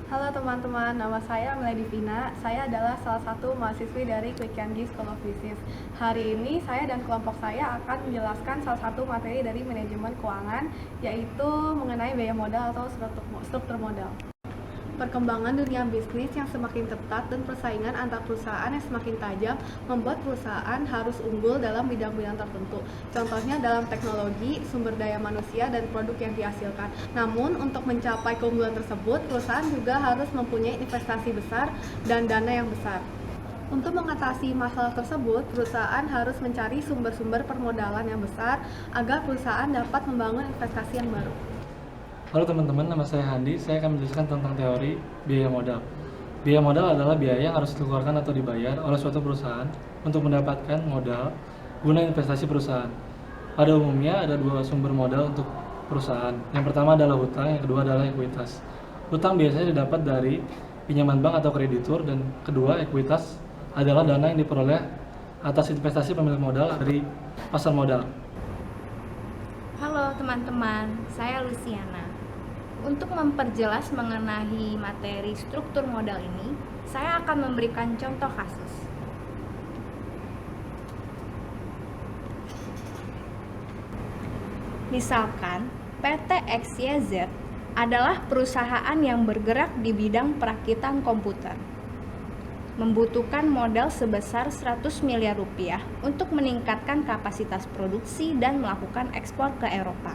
Halo teman-teman, nama saya Melody Vina. Saya adalah salah satu mahasiswi dari Quick Candy School of Business. Hari ini saya dan kelompok saya akan menjelaskan salah satu materi dari manajemen keuangan, yaitu mengenai biaya modal atau struktur modal. Perkembangan dunia bisnis yang semakin ketat dan persaingan antar perusahaan yang semakin tajam membuat perusahaan harus unggul dalam bidang-bidang tertentu. Contohnya dalam teknologi, sumber daya manusia, dan produk yang dihasilkan. Namun, untuk mencapai keunggulan tersebut, perusahaan juga harus mempunyai investasi besar dan dana yang besar. Untuk mengatasi masalah tersebut, perusahaan harus mencari sumber-sumber permodalan yang besar agar perusahaan dapat membangun investasi yang baru. Halo teman-teman, nama saya Handi. Saya akan menjelaskan tentang teori biaya modal. Biaya modal adalah biaya yang harus dikeluarkan atau dibayar oleh suatu perusahaan untuk mendapatkan modal guna investasi perusahaan. Pada umumnya ada dua sumber modal untuk perusahaan. Yang pertama adalah hutang, yang kedua adalah ekuitas. Hutang biasanya didapat dari pinjaman bank atau kreditur, dan kedua, ekuitas adalah dana yang diperoleh atas investasi pemilik modal dari pasar modal. Halo teman-teman, saya Luciana. Untuk memperjelas mengenai materi struktur modal ini, saya akan memberikan contoh kasus. Misalkan, PT XYZ adalah perusahaan yang bergerak di bidang perakitan komputer. Membutuhkan modal sebesar 100 miliar rupiah untuk meningkatkan kapasitas produksi dan melakukan ekspor ke Eropa.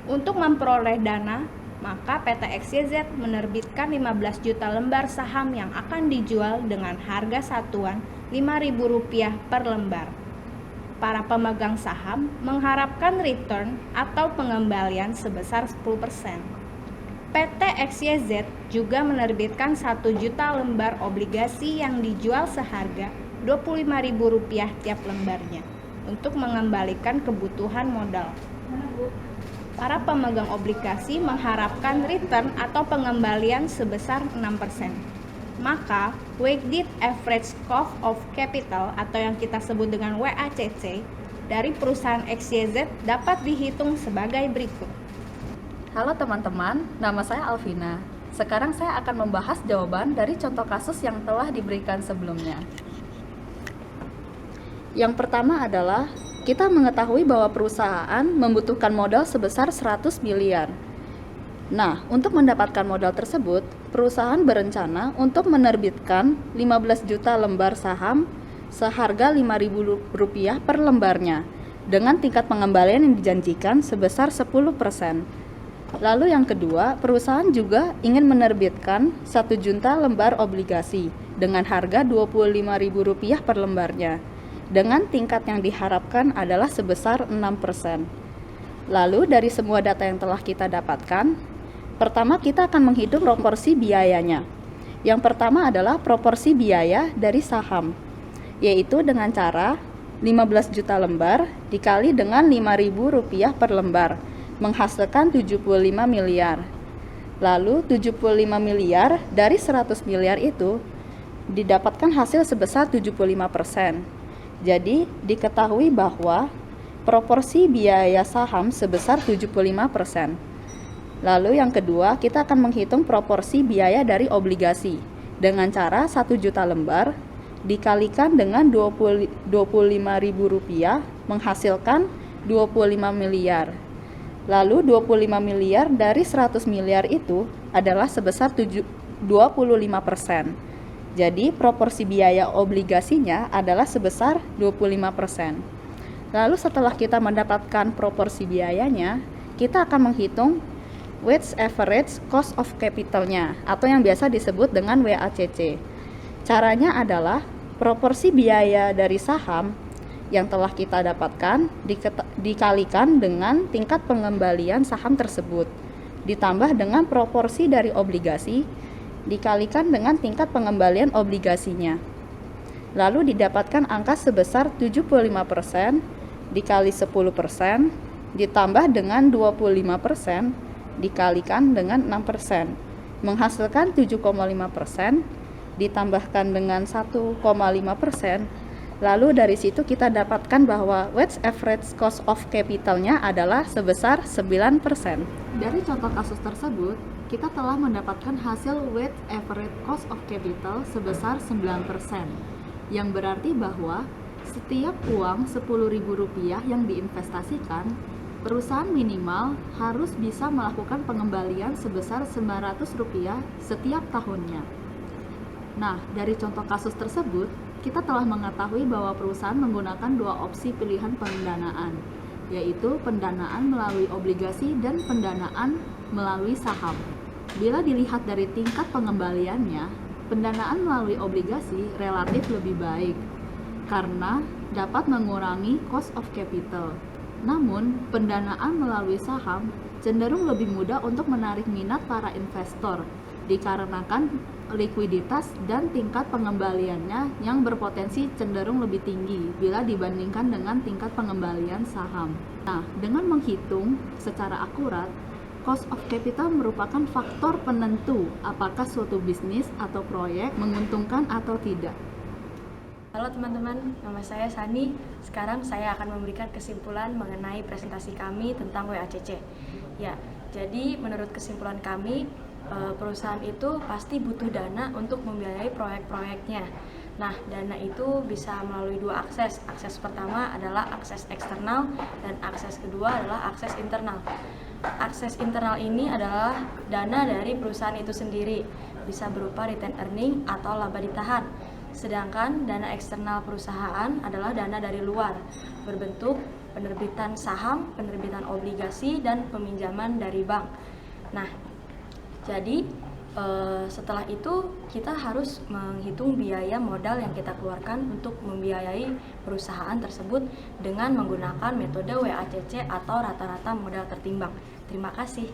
Untuk memperoleh dana, maka PT XYZ menerbitkan 15 juta lembar saham yang akan dijual dengan harga satuan Rp5.000 per lembar. Para pemegang saham mengharapkan return atau pengembalian sebesar 10%. PT XYZ juga menerbitkan 1 juta lembar obligasi yang dijual seharga Rp25.000 tiap lembarnya untuk mengembalikan kebutuhan modal. Para pemegang obligasi mengharapkan return atau pengembalian sebesar 6%. Maka, weighted average cost of capital atau yang kita sebut dengan WACC dari perusahaan XYZ dapat dihitung sebagai berikut. Halo teman-teman, nama saya Alvina. Sekarang saya akan membahas jawaban dari contoh kasus yang telah diberikan sebelumnya. Yang pertama adalah kita mengetahui bahwa perusahaan membutuhkan modal sebesar 100 miliar. Nah, untuk mendapatkan modal tersebut, perusahaan berencana untuk menerbitkan 15 juta lembar saham seharga Rp5.000 per lembarnya dengan tingkat pengembalian yang dijanjikan sebesar 10%. Lalu yang kedua, perusahaan juga ingin menerbitkan 1 juta lembar obligasi dengan harga Rp25.000 per lembarnya, dengan tingkat yang diharapkan adalah sebesar 6%. Lalu dari semua data yang telah kita dapatkan, pertama kita akan menghitung proporsi biayanya. Yang pertama adalah proporsi biaya dari saham, yaitu dengan cara 15 juta lembar dikali dengan Rp5.000 per lembar, menghasilkan 75 miliar. Lalu 75 miliar dari 100 miliar itu didapatkan hasil sebesar 75%. Jadi diketahui bahwa proporsi biaya saham sebesar 75%. Lalu yang kedua, kita akan menghitung proporsi biaya dari obligasi dengan cara 1 juta lembar dikalikan dengan Rp25.000 menghasilkan 25 miliar. Lalu 25 miliar dari 100 miliar itu adalah sebesar 25%. Jadi proporsi biaya obligasinya adalah sebesar 25%. Lalu setelah kita mendapatkan proporsi biayanya, kita akan menghitung weighted average cost of capital-nya atau yang biasa disebut dengan WACC. Caranya adalah proporsi biaya dari saham yang telah kita dapatkan dikalikan dengan tingkat pengembalian saham tersebut, ditambah dengan proporsi dari obligasi dikalikan dengan tingkat pengembalian obligasinya. Lalu didapatkan angka sebesar 75% dikali 10% ditambah dengan 25% dikalikan dengan 6%, menghasilkan 7,5% ditambahkan dengan 1,5%. Lalu dari situ kita dapatkan bahwa weighted average cost of capital-nya adalah sebesar 9%. Dari contoh kasus tersebut, kita telah mendapatkan hasil weighted average cost of capital sebesar 9%, yang berarti bahwa setiap uang Rp10.000 yang diinvestasikan, perusahaan minimal harus bisa melakukan pengembalian sebesar Rp900 setiap tahunnya. Nah, dari contoh kasus tersebut, kita telah mengetahui bahwa perusahaan menggunakan dua opsi pilihan pendanaan, yaitu pendanaan melalui obligasi dan pendanaan melalui saham. Bila dilihat dari tingkat pengembaliannya, pendanaan melalui obligasi relatif lebih baik karena dapat mengurangi cost of capital. Namun, pendanaan melalui saham cenderung lebih mudah untuk menarik minat para investor dikarenakan likuiditas dan tingkat pengembaliannya yang berpotensi cenderung lebih tinggi bila dibandingkan dengan tingkat pengembalian saham. Nah, dengan menghitung secara akurat, cost of capital merupakan faktor penentu apakah suatu bisnis atau proyek menguntungkan atau tidak. Halo teman-teman, nama saya Sani. Sekarang saya akan memberikan kesimpulan mengenai presentasi kami tentang WACC. Ya, jadi menurut kesimpulan kami, perusahaan itu pasti butuh dana untuk membiayai proyek-proyeknya. Nah, dana itu bisa melalui dua akses. Akses pertama adalah akses eksternal dan akses kedua adalah akses internal. Akses internal ini adalah dana dari perusahaan itu sendiri, bisa berupa retained earning atau laba ditahan. Sedangkan dana eksternal perusahaan adalah dana dari luar, berbentuk penerbitan saham, penerbitan obligasi, dan peminjaman dari bank. Nah, jadi setelah itu kita harus menghitung biaya modal yang kita keluarkan untuk membiayai perusahaan tersebut dengan menggunakan metode WACC atau rata-rata modal tertimbang. Terima kasih.